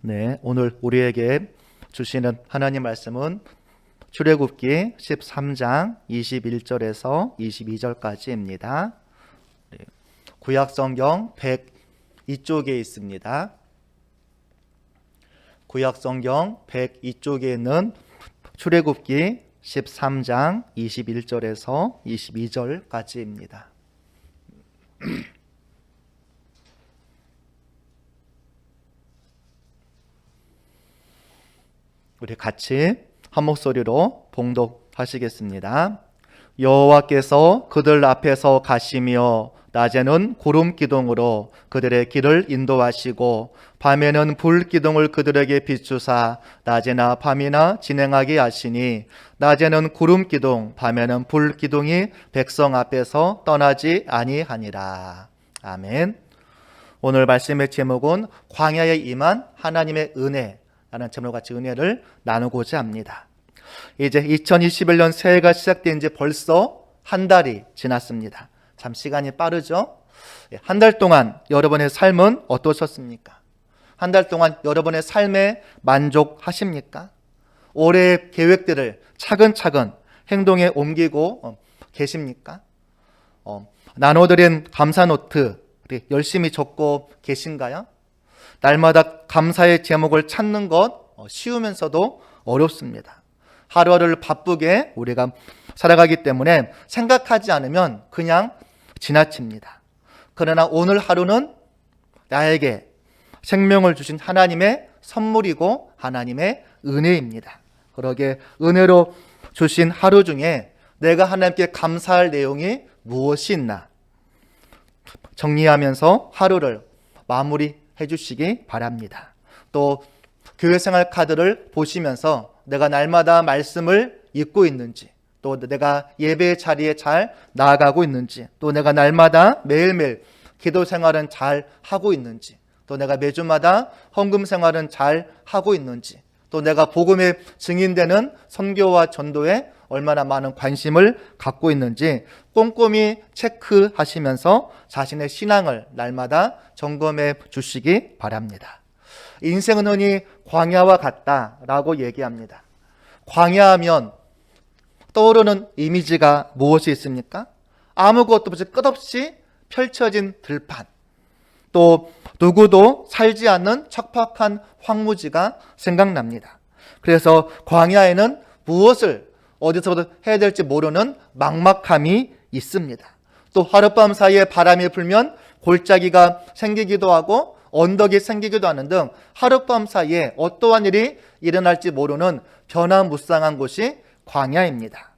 네, 오늘 우리에게 주시는 하나님 말씀은 출애굽기 13장 21절에서 22절까지입니다. 구약성경 102쪽에 있습니다. 구약성경 102쪽에 있는 출애굽기 13장 21절에서 22절까지입니다. 우리 같이 한 목소리로 봉독하시겠습니다. 여호와께서 그들 앞에서 가시며 낮에는 구름 기둥으로 그들의 길을 인도하시고 밤에는 불 기둥을 그들에게 비추사 낮이나 밤이나 진행하게 하시니 낮에는 구름 기둥 밤에는 불 기둥이 백성 앞에서 떠나지 아니하니라. 아멘. 오늘 말씀의 제목은 광야에 임한 하나님의 은혜 라는 제목으로 같이 은혜를 나누고자 합니다. 이제 2021년 새해가 시작된 지 벌써 한 달이 지났습니다. 참 시간이 빠르죠? 한 달 동안 여러분의 삶은 어떠셨습니까? 한 달 동안 여러분의 삶에 만족하십니까? 올해의 계획들을 차근차근 행동에 옮기고 계십니까? 나눠드린 감사 노트 열심히 적고 계신가요? 날마다 감사의 제목을 찾는 것 쉬우면서도 어렵습니다. 하루하루를 바쁘게 우리가 살아가기 때문에 생각하지 않으면 그냥 지나칩니다. 그러나 오늘 하루는 나에게 생명을 주신 하나님의 선물이고 하나님의 은혜입니다. 그러게 은혜로 주신 하루 중에 내가 하나님께 감사할 내용이 무엇이 있나 정리하면서 하루를 마무리해 주시기 바랍니다. 또 교회 생활 카드를 보시면서 내가 날마다 말씀을 읽고 있는지, 또 내가 예배 자리에 잘 나아가고 있는지, 또 내가 날마다 매일매일 기도 생활은 잘 하고 있는지, 또 내가 매주마다 헌금 생활은 잘 하고 있는지, 또 내가 복음에 증인되는 선교와 전도에 얼마나 많은 관심을 갖고 있는지 꼼꼼히 체크하시면서 자신의 신앙을 날마다 점검해 주시기 바랍니다. 인생은 흔히 광야와 같다라고 얘기합니다. 광야하면 떠오르는 이미지가 무엇이 있습니까? 아무것도 없이 끝없이 펼쳐진 들판, 또 누구도 살지 않는 척박한 황무지가 생각납니다. 그래서 광야에는 무엇을 어디서부터 해야 될지 모르는 막막함이 있습니다. 또 하룻밤 사이에 바람이 불면 골짜기가 생기기도 하고 언덕이 생기기도 하는 등 하룻밤 사이에 어떠한 일이 일어날지 모르는 변화무쌍한 곳이 광야입니다.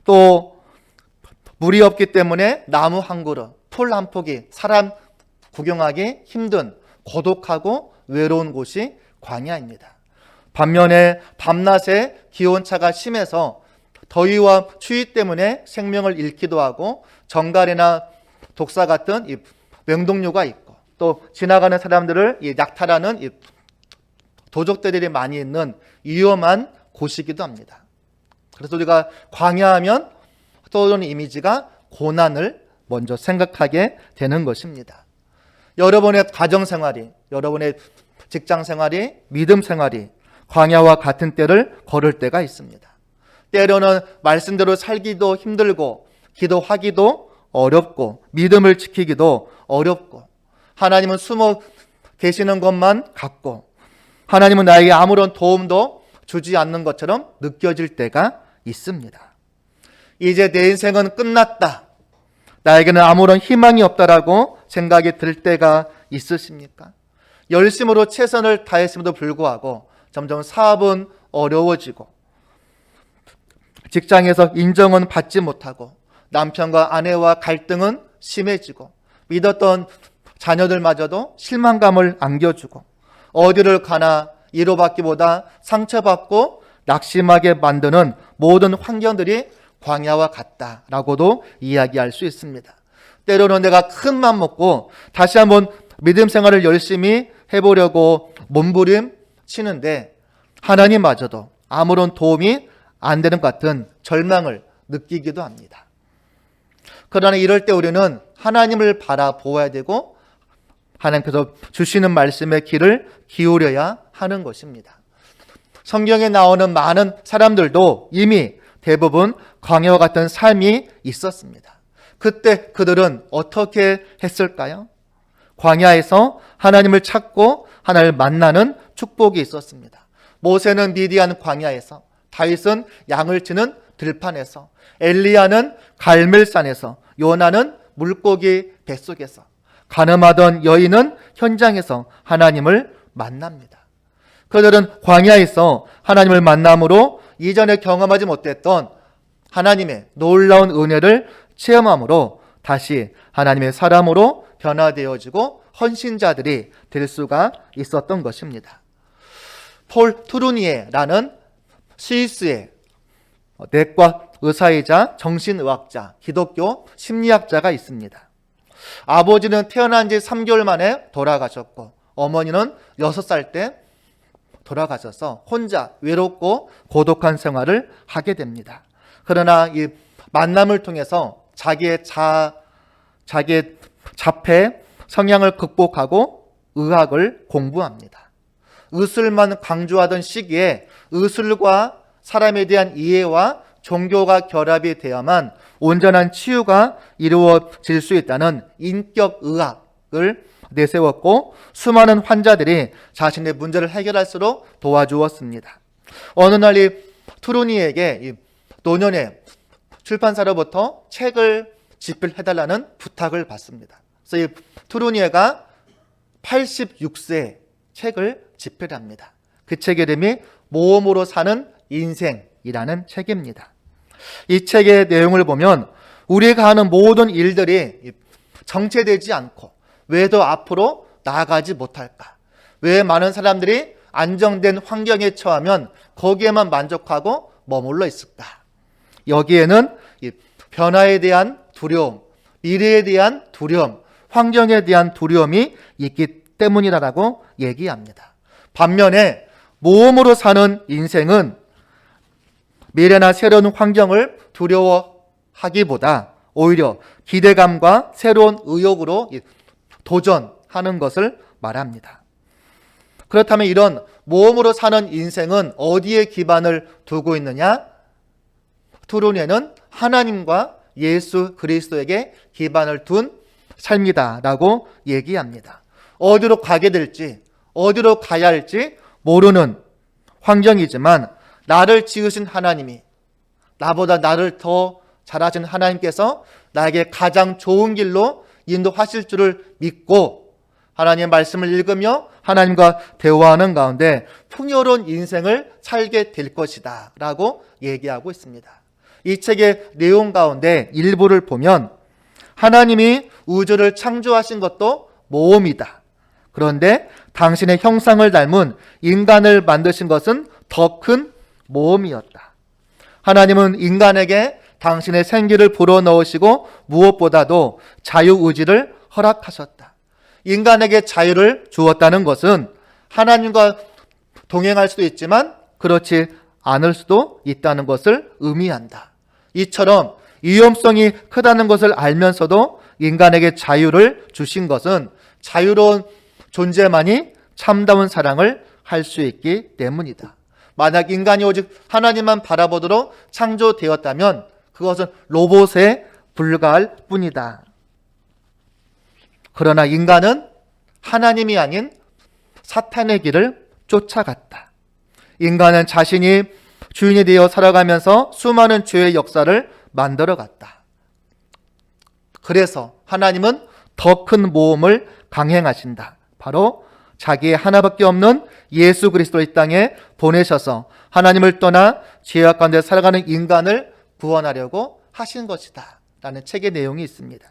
또 물이 없기 때문에 나무 한 그루, 풀 한 포기, 사람 구경하기 힘든 고독하고 외로운 곳이 광야입니다. 반면에 밤낮에 기온차가 심해서 더위와 추위 때문에 생명을 잃기도 하고 정갈이나 독사 같은 이 맹독류가 있고 또 지나가는 사람들을 약탈하는 이 도적들이 많이 있는 위험한 곳이기도 합니다. 그래서 우리가 광야하면 떠오르는 이미지가 고난을 먼저 생각하게 되는 것입니다. 여러분의 가정생활이, 여러분의 직장생활이, 믿음생활이 광야와 같은 때를 걸을 때가 있습니다. 때로는 말씀대로 살기도 힘들고 기도하기도 어렵고 믿음을 지키기도 어렵고 하나님은 숨어 계시는 것만 같고 하나님은 나에게 아무런 도움도 주지 않는 것처럼 느껴질 때가 있습니다. 이제 내 인생은 끝났다. 나에게는 아무런 희망이 없다라고 생각이 들 때가 있으십니까? 열심으로 최선을 다했음에도 불구하고 점점 사업은 어려워지고 직장에서 인정은 받지 못하고 남편과 아내와 갈등은 심해지고 믿었던 자녀들마저도 실망감을 안겨주고 어디를 가나 위로받기보다 상처받고 낙심하게 만드는 모든 환경들이 광야와 같다라고도 이야기할 수 있습니다. 때로는 내가 큰 맘 먹고 다시 한번 믿음 생활을 열심히 해보려고 몸부림 치는데 하나님마저도 아무런 도움이 안 되는 것 같은 절망을 느끼기도 합니다. 그러나 이럴 때 우리는 하나님을 바라보아야 되고 하나님께서 주시는 말씀에 귀를 기울여야 하는 것입니다. 성경에 나오는 많은 사람들도 이미 대부분 광야와 같은 삶이 있었습니다. 그때 그들은 어떻게 했을까요? 광야에서 하나님을 찾고 하나님을 만나는 축복이 있었습니다. 모세는 미디안 광야에서, 다윗은 양을 치는 들판에서, 엘리야는 갈멜산에서, 요나는 물고기 뱃속에서, 가늠하던 여인은 현장에서 하나님을 만납니다. 그들은 광야에서 하나님을 만남으로 이전에 경험하지 못했던 하나님의 놀라운 은혜를 체험함으로 다시 하나님의 사람으로 변화되어지고 헌신자들이 될 수가 있었던 것입니다. 폴 투르니에라는 스위스의 내과 의사이자 정신의학자, 기독교 심리학자가 있습니다. 아버지는 태어난 지 3개월 만에 돌아가셨고 어머니는 6살 때 돌아가셔서 혼자 외롭고 고독한 생활을 하게 됩니다. 그러나 이 만남을 통해서 자기의 자폐 성향을 극복하고 의학을 공부합니다. 의술만 강조하던 시기에 의술과 사람에 대한 이해와 종교가 결합이 되어야만 온전한 치유가 이루어질 수 있다는 인격의학을 내세웠고 수많은 환자들이 자신의 문제를 해결할수록 도와주었습니다. 어느 날 이 투르니에게 노년의 출판사로부터 책을 집필해달라는 부탁을 받습니다. 그래서 이 투르니에가 86세에 책을 집필합니다. 그 책 이름이 모험으로 사는 인생이라는 책입니다. 이 책의 내용을 보면 우리가 하는 모든 일들이 정체되지 않고 왜 더 앞으로 나아가지 못할까? 왜 많은 사람들이 안정된 환경에 처하면 거기에만 만족하고 머물러 있을까? 여기에는 변화에 대한 두려움, 미래에 대한 두려움, 환경에 대한 두려움이 있기 때문이라고 얘기합니다. 반면에 모험으로 사는 인생은 미래나 새로운 환경을 두려워하기보다 오히려 기대감과 새로운 의욕으로 도전하는 것을 말합니다. 그렇다면 이런 모험으로 사는 인생은 어디에 기반을 두고 있느냐? 투르니에는 하나님과 예수 그리스도에게 기반을 둔 삶이다라고 얘기합니다. 어디로 가게 될지, 어디로 가야 할지 모르는 환경이지만 나를 지으신 하나님이, 나보다 나를 더 잘하신 하나님께서 나에게 가장 좋은 길로 인도하실 줄을 믿고 하나님의 말씀을 읽으며 하나님과 대화하는 가운데 풍요로운 인생을 살게 될 것이다 라고 얘기하고 있습니다. 이 책의 내용 가운데 일부를 보면 하나님이 우주를 창조하신 것도 모험이다. 그런데 당신의 형상을 닮은 인간을 만드신 것은 더 큰 모험이었다. 하나님은 인간에게 당신의 생기를 불어넣으시고 무엇보다도 자유의지를 허락하셨다. 인간에게 자유를 주었다는 것은 하나님과 동행할 수도 있지만 그렇지 않을 수도 있다는 것을 의미한다. 이처럼 위험성이 크다는 것을 알면서도 인간에게 자유를 주신 것은 자유로운 존재만이 참다운 사랑을 할 수 있기 때문이다. 만약 인간이 오직 하나님만 바라보도록 창조되었다면 그것은 로봇에 불과할 뿐이다. 그러나 인간은 하나님이 아닌 사탄의 길을 쫓아갔다. 인간은 자신이 주인이 되어 살아가면서 수많은 죄의 역사를 만들어갔다. 그래서 하나님은 더 큰 모험을 강행하신다. 바로 자기의 하나밖에 없는 예수 그리스도를 이 땅에 보내셔서 하나님을 떠나 죄악 가운데 살아가는 인간을 구원하려고 하신 것이다 라는 책의 내용이 있습니다.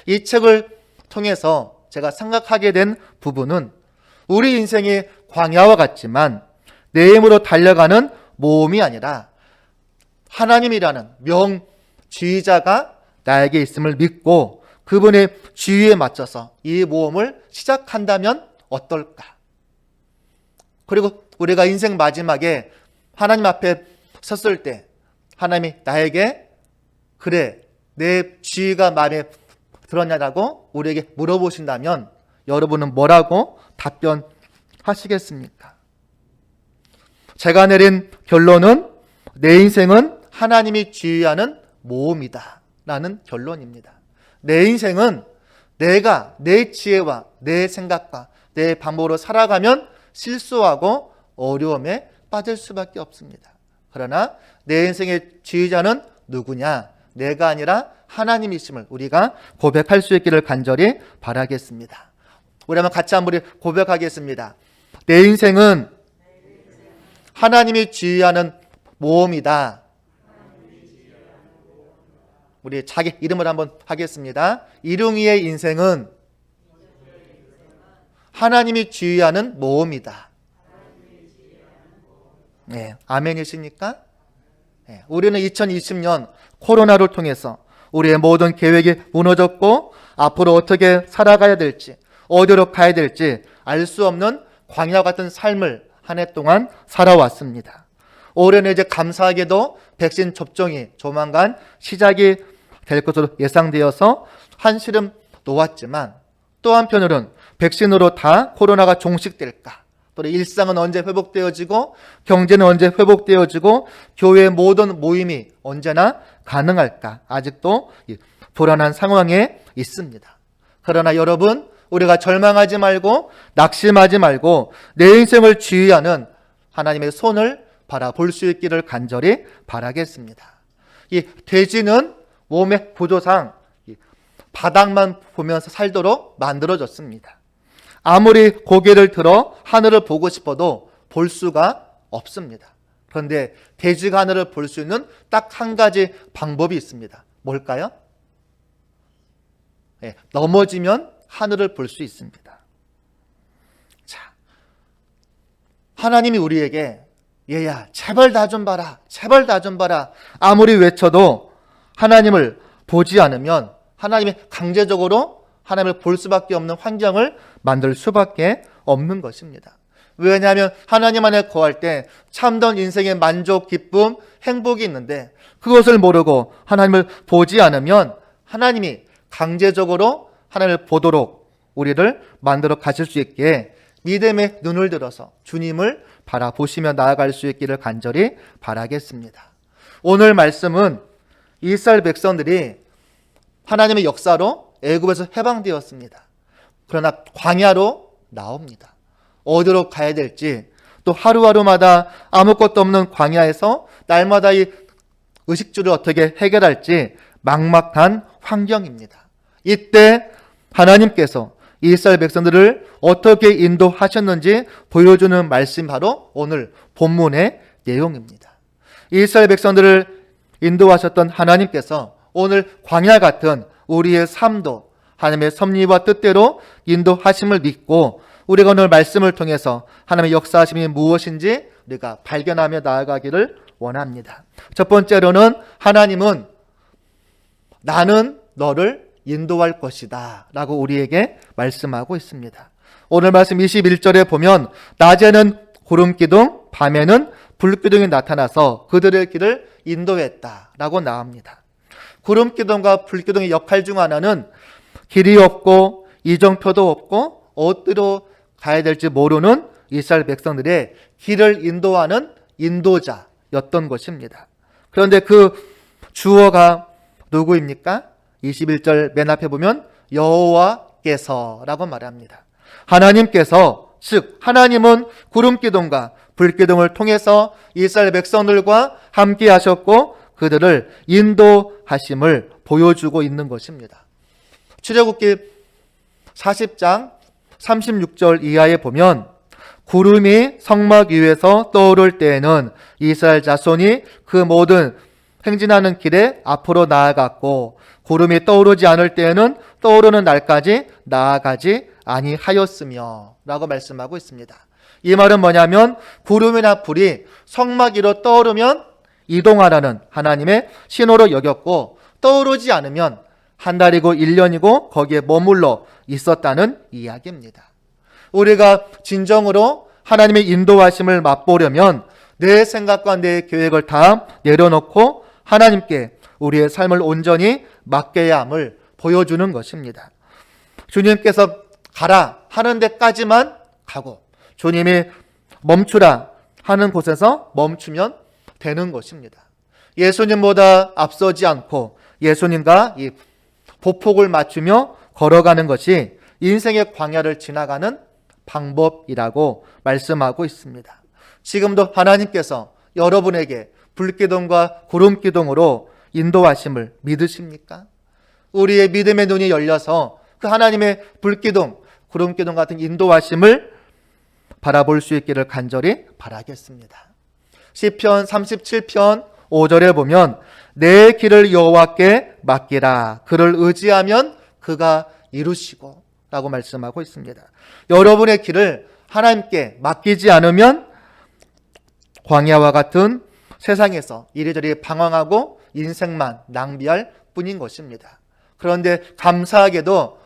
이 책을 통해서 제가 생각하게 된 부분은 우리 인생이 광야와 같지만 내 힘으로 달려가는 모험이 아니라 하나님이라는 명지휘자가 나에게 있음을 믿고 그분의 지휘에 맞춰서 이 모험을 시작한다면 어떨까? 그리고 우리가 인생 마지막에 하나님 앞에 섰을 때 하나님이 나에게 그래 내 지위가 마음에 들었냐라고 우리에게 물어보신다면 여러분은 뭐라고 답변하시겠습니까? 제가 내린 결론은 내 인생은 하나님이 지휘하는 모험이다 라는 결론입니다. 내 인생은 내가 내 지혜와 내 생각과 내 방법으로 살아가면 실수하고 어려움에 빠질 수밖에 없습니다. 그러나 내 인생의 지휘자는 누구냐? 내가 아니라 하나님이심을 우리가 고백할 수 있기를 간절히 바라겠습니다. 우리 한번 같이 한번 고백하겠습니다. 내 인생은 하나님이 지휘하는 모험이다. 우리 자기 이름을 한번 하겠습니다. 이룽이의 인생은 하나님이 지휘하는 모험이다. 네, 아멘이십니까? 네, 우리는 2020년 코로나를 통해서 우리의 모든 계획이 무너졌고 앞으로 어떻게 살아가야 될지 어디로 가야 될지 알 수 없는 광야 같은 삶을 한 해 동안 살아왔습니다. 올해는 이제 감사하게도 백신 접종이 조만간 시작이 될 것으로 예상되어서 한시름 놓았지만 또 한편으로는 백신으로 다 코로나가 종식될까? 또 일상은 언제 회복되어지고 경제는 언제 회복되어지고 교회의 모든 모임이 언제나 가능할까? 아직도 불안한 상황에 있습니다. 그러나 여러분, 우리가 절망하지 말고 낙심하지 말고 내 인생을 지휘하는 하나님의 손을 바라볼 수 있기를 간절히 바라겠습니다. 이 돼지는 몸의 구조상 바닥만 보면서 살도록 만들어졌습니다. 아무리 고개를 들어 하늘을 보고 싶어도 볼 수가 없습니다. 그런데 돼지가 하늘을 볼 수 있는 딱 한 가지 방법이 있습니다. 뭘까요? 네, 넘어지면 하늘을 볼 수 있습니다. 자, 하나님이 우리에게 얘야 제발 나 좀 봐라, 제발 나 좀 봐라 아무리 외쳐도 하나님을 보지 않으면 하나님이 강제적으로 하나님을 볼 수밖에 없는 환경을 만들 수밖에 없는 것입니다. 왜냐하면 하나님 안에 거할 때 참된 인생의 만족, 기쁨, 행복이 있는데 그것을 모르고 하나님을 보지 않으면 하나님이 강제적으로 하나님을 보도록 우리를 만들어 가실 수 있게 믿음의 눈을 들어서 주님을 바라보시며 나아갈 수 있기를 간절히 바라겠습니다. 오늘 말씀은 이스라엘 백성들이 하나님의 역사로 애굽에서 해방되었습니다. 그러나 광야로 나옵니다. 어디로 가야 될지 또 하루하루마다 아무것도 없는 광야에서 날마다 이 의식주를 어떻게 해결할지 막막한 환경입니다. 이때 하나님께서 이스라엘 백성들을 어떻게 인도하셨는지 보여주는 말씀 바로 오늘 본문의 내용입니다. 이스라엘 백성들을 인도하셨던 하나님께서 오늘 광야 같은 우리의 삶도 하나님의 섭리와 뜻대로 인도하심을 믿고 우리가 오늘 말씀을 통해서 하나님의 역사하심이 무엇인지 우리가 발견하며 나아가기를 원합니다. 첫 번째로는 하나님은 나는 너를 인도할 것이다 라고 우리에게 말씀하고 있습니다. 오늘 말씀 21절에 보면 낮에는 구름기둥, 밤에는 불기둥이 나타나서 그들의 길을 인도했다 라고 나옵니다. 구름기둥과 불기둥의 역할 중 하나는 길이 없고 이정표도 없고 어디로 가야 될지 모르는 이스라엘 백성들의 길을 인도하는 인도자였던 것입니다. 그런데 그 주어가 누구입니까? 21절 맨 앞에 보면 여호와께서라고 말합니다. 하나님께서, 즉 하나님은 구름기둥과 불기둥을 통해서 이스라엘 백성들과 함께 하셨고 그들을 인도하심을 보여주고 있는 것입니다. 출애굽기 40장 36절 이하에 보면 구름이 성막 위에서 떠오를 때에는 이스라엘 자손이 그 모든 행진하는 길에 앞으로 나아갔고 구름이 떠오르지 않을 때에는 떠오르는 날까지 나아가지 아니하였으며 라고 말씀하고 있습니다. 이 말은 뭐냐면 구름이나 불이 성막 위로 떠오르면 이동하라는 하나님의 신호로 여겼고 떠오르지 않으면 한 달이고 1년이고 거기에 머물러 있었다는 이야기입니다. 우리가 진정으로 하나님의 인도하심을 맛보려면 내 생각과 내 계획을 다 내려놓고 하나님께 우리의 삶을 온전히 맡겨야 함을 보여주는 것입니다. 주님께서 가라 하는 데까지만 가고 주님이 멈추라 하는 곳에서 멈추면 되는 것입니다. 예수님보다 앞서지 않고 예수님과 이 보폭을 맞추며 걸어가는 것이 인생의 광야를 지나가는 방법이라고 말씀하고 있습니다. 지금도 하나님께서 여러분에게 불기둥과 구름기둥으로 인도하심을 믿으십니까? 우리의 믿음의 눈이 열려서 그 하나님의 불기둥, 구름기둥 같은 인도하심을 바라볼 수 있기를 간절히 바라겠습니다. 시편 37편 5절에 보면 내 길을 여호와께 맡기라. 그를 의지하면 그가 이루시고 라고 말씀하고 있습니다. 여러분의 길을 하나님께 맡기지 않으면 광야와 같은 세상에서 이리저리 방황하고 인생만 낭비할 뿐인 것입니다. 그런데 감사하게도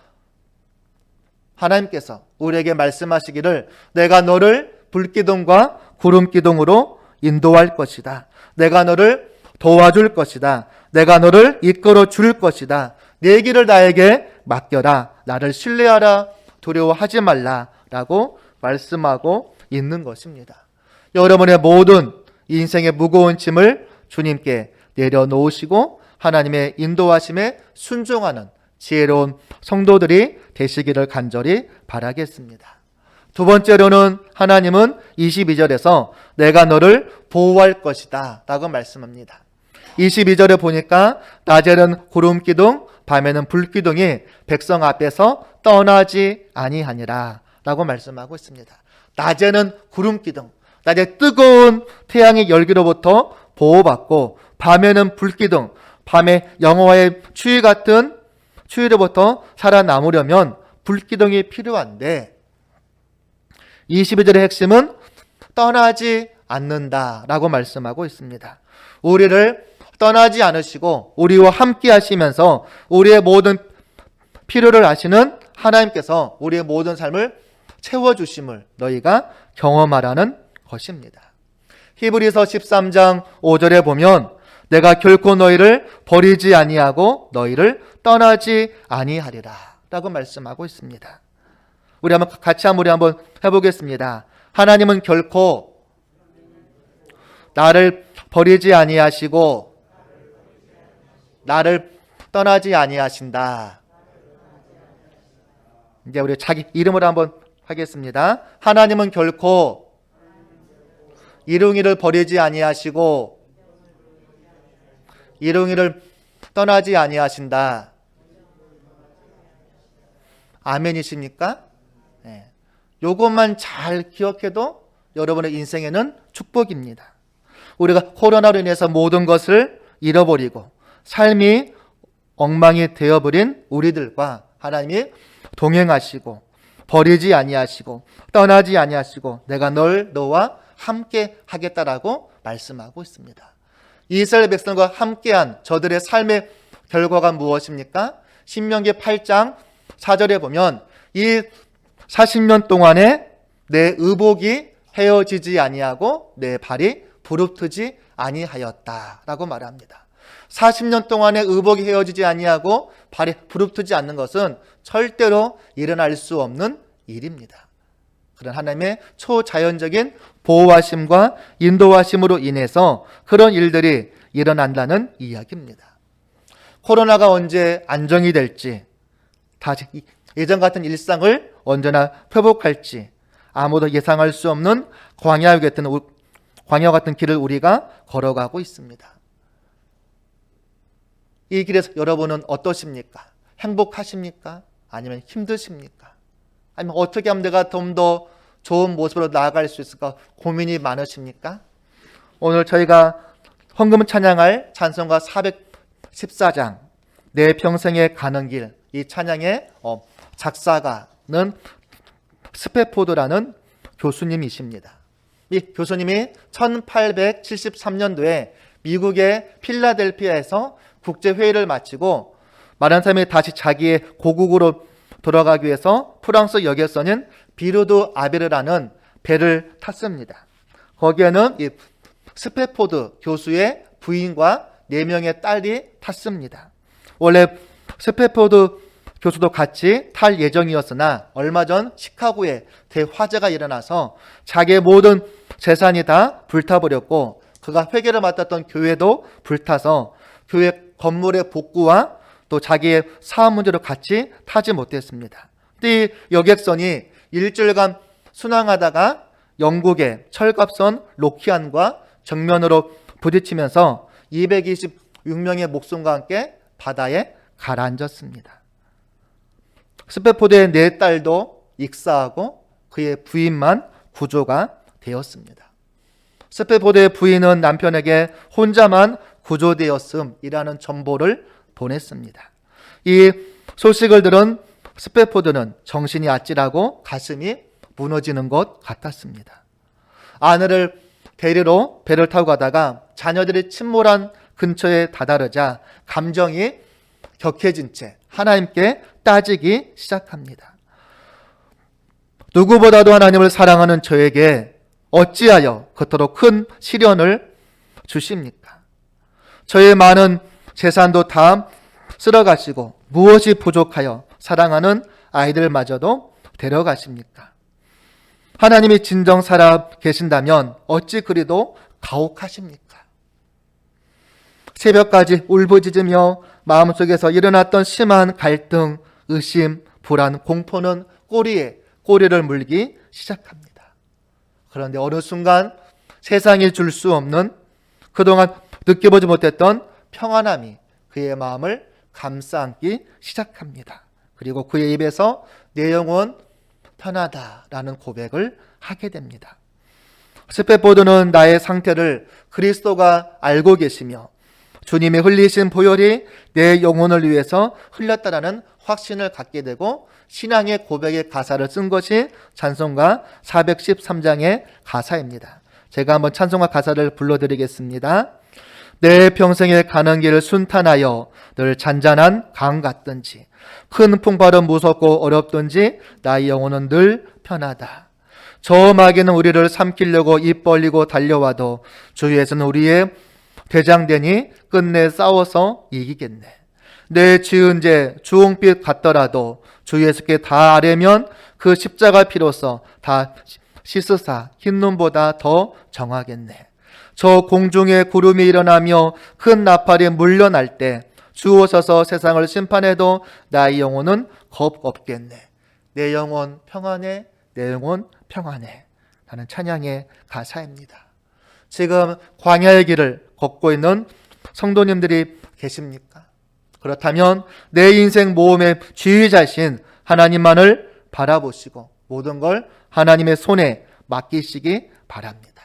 하나님께서 우리에게 말씀하시기를 내가 너를 불기둥과 구름기둥으로 인도할 것이다. 내가 너를 도와줄 것이다. 내가 너를 이끌어 줄 것이다. 내 길을 나에게 맡겨라. 나를 신뢰하라. 두려워하지 말라. 라고 말씀하고 있는 것입니다. 여러분의 모든 인생의 무거운 짐을 주님께 내려놓으시고 하나님의 인도하심에 순종하는 지혜로운 성도들이 되시기를 간절히 바라겠습니다. 두 번째로는 하나님은 22절에서 내가 너를 보호할 것이다 라고 말씀합니다. 22절에 보니까 낮에는 구름기둥 밤에는 불기둥이 백성 앞에서 떠나지 아니하니라 라고 말씀하고 있습니다. 낮에는 구름기둥, 낮에 뜨거운 태양의 열기로부터 보호받고 밤에는 불기둥, 밤에 영화의 추위 같은 추위로부터 살아남으려면 불기둥이 필요한데 22절의 핵심은 떠나지 않는다라고 말씀하고 있습니다. 우리를 떠나지 않으시고 우리와 함께 하시면서 우리의 모든 필요를 아시는 하나님께서 우리의 모든 삶을 채워주심을 너희가 경험하라는 것입니다. 히브리서 13장 5절에 보면 내가 결코 너희를 버리지 아니하고 너희를 떠나지 아니하리라 라고 말씀하고 있습니다. 우리 같이 한번 해보겠습니다. 하나님은 결코 나를 버리지 아니하시고 나를 떠나지 아니하신다. 이제 우리 자기 이름으로 한번 하겠습니다. 하나님은 결코 일용이를 버리지 아니하시고 일용이를 떠나지 아니하신다. 아멘이십니까? 네. 요것만 잘 기억해도 여러분의 인생에는 축복입니다. 우리가 코로나로 인해서 모든 것을 잃어버리고 삶이 엉망이 되어버린 우리들과 하나님이 동행하시고 버리지 아니하시고 떠나지 아니하시고 내가 너와 함께 하겠다라고 말씀하고 있습니다. 이스라엘 백성과 함께한 저들의 삶의 결과가 무엇입니까? 신명기 8장 4절에 보면 이 40년 동안에 내 의복이 헤어지지 아니하고 내 발이 부릅뜨지 아니하였다라고 말합니다. 40년 동안에 의복이 헤어지지 아니하고 발이 부릅뜨지 않는 것은 절대로 일어날 수 없는 일입니다. 그런 하나님의 초자연적인 보호하심과 인도하심으로 인해서 그런 일들이 일어난다는 이야기입니다. 코로나가 언제 안정이 될지, 다시 예전 같은 일상을 언제나 회복할지 아무도 예상할 수 없는 광야 같은 길을 우리가 걸어가고 있습니다. 이 길에서 여러분은 어떠십니까? 행복하십니까? 아니면 힘드십니까? 아니면 어떻게 하면 내가 좀 더 좋은 모습으로 나아갈 수 있을까 고민이 많으십니까? 오늘 저희가 헌금 찬양할 찬송가 414장 내 평생에 가는 길, 이 찬양의 작사가는 스페포드라는 교수님이십니다. 이 교수님이 1873년도에 미국의 필라델피아에서 국제회의를 마치고 많은 사람이 다시 자기의 고국으로 돌아가기 위해서 프랑스 역에서는 비르드 아베르라는 배를 탔습니다. 거기에는 이 스페포드 교수의 부인과 4명의 딸이 탔습니다. 원래 스페포드 교수도 같이 탈 예정이었으나 얼마 전 시카고에 대화재가 일어나서 자기의 모든 재산이 다 불타버렸고 그가 회개를 맡았던 교회도 불타서 교회 건물의 복구와 또 자기의 사업 문제로 같이 타지 못했습니다. 이 여객선이 일주일간 순항하다가 영국의 철갑선 로키안과 정면으로 부딪히면서 226명의 목숨과 함께 바다에 가라앉았습니다. 스페포드의 4딸도 익사하고 그의 부인만 구조가 되었습니다. 스페포드의 부인은 남편에게 혼자만 구조되었음이라는 정보를 보냈습니다. 이 소식을 들은 스페포드는 정신이 아찔하고 가슴이 무너지는 것 같았습니다. 아내를 데리러 배를 타고 가다가 자녀들이 침몰한 근처에 다다르자 감정이 격해진 채 하나님께 따지기 시작합니다. 누구보다도 하나님을 사랑하는 저에게 어찌하여 그토록 큰 시련을 주십니까? 저의 많은 재산도 다 쓸어가시고 무엇이 부족하여 사랑하는 아이들마저도 데려가십니까? 하나님이 진정 살아 계신다면 어찌 그리도 가혹하십니까? 새벽까지 울부짖으며 마음속에서 일어났던 심한 갈등, 의심, 불안, 공포는 꼬리에 꼬리를 물기 시작합니다. 그런데 어느 순간 세상이 줄 수 없는 그동안 느껴보지 못했던 평안함이 그의 마음을 감싸안기 시작합니다. 그리고 그의 입에서 내 영혼 편하다라는 고백을 하게 됩니다. 스페포드는 나의 상태를 그리스도가 알고 계시며 주님이 흘리신 보혈이 내 영혼을 위해서 흘렸다라는 확신을 갖게 되고 신앙의 고백의 가사를 쓴 것이 찬송가 413장의 가사입니다. 제가 한번 찬송가 가사를 불러드리겠습니다. 내 평생에 가는 길을 순탄하여 늘 잔잔한 강 같든지 큰 풍파는 무섭고 어렵든지 나의 영혼은 늘 편하다. 저 마귀는 우리를 삼키려고 입 벌리고 달려와도 주 예수는 우리의 대장되니 끝내 싸워서 이기겠네. 내 지은 죄 주홍빛 같더라도 주 예수께 다 아뢰면 그 십자가 피로써 다 씻으사 흰 눈보다 더 정하겠네. 저 공중에 구름이 일어나며 큰 나팔이 물려날 때 주오셔서 세상을 심판해도 나의 영혼은 겁 없겠네. 내 영혼 평안해, 내 영혼 평안해 라는 찬양의 가사입니다. 지금 광야의 길을 걷고 있는 성도님들이 계십니까? 그렇다면 내 인생 모험의 지휘자신 하나님만을 바라보시고 모든 걸 하나님의 손에 맡기시기 바랍니다.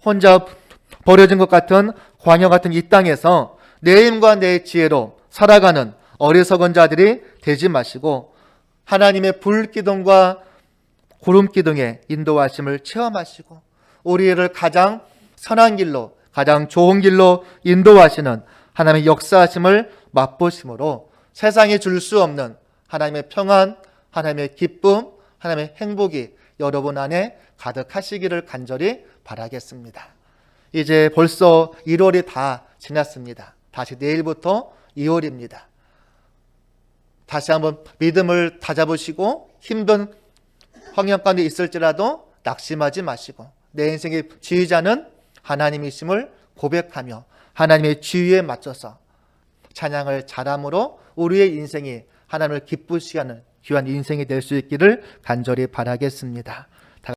혼자 버려진 것 같은 광야 같은 이 땅에서 내 힘과 내 지혜로 살아가는 어리석은 자들이 되지 마시고 하나님의 불기둥과 구름기둥의 인도하심을 체험하시고 우리를 가장 선한 길로 가장 좋은 길로 인도하시는 하나님의 역사하심을 맛보심으로 세상이 줄 수 없는 하나님의 평안, 하나님의 기쁨, 하나님의 행복이 여러분 안에 가득하시기를 간절히 바라겠습니다. 이제 벌써 1월이 다 지났습니다. 다시 내일부터 2월입니다. 다시 한번 믿음을 다잡으시고 힘든 환경 가운데 있을지라도 낙심하지 마시고 내 인생의 지휘자는 하나님이심을 고백하며 하나님의 지휘에 맞춰서 찬양을 잘함으로 우리의 인생이 하나님을 기쁘시게 하는 귀한 인생이 될 수 있기를 간절히 바라겠습니다.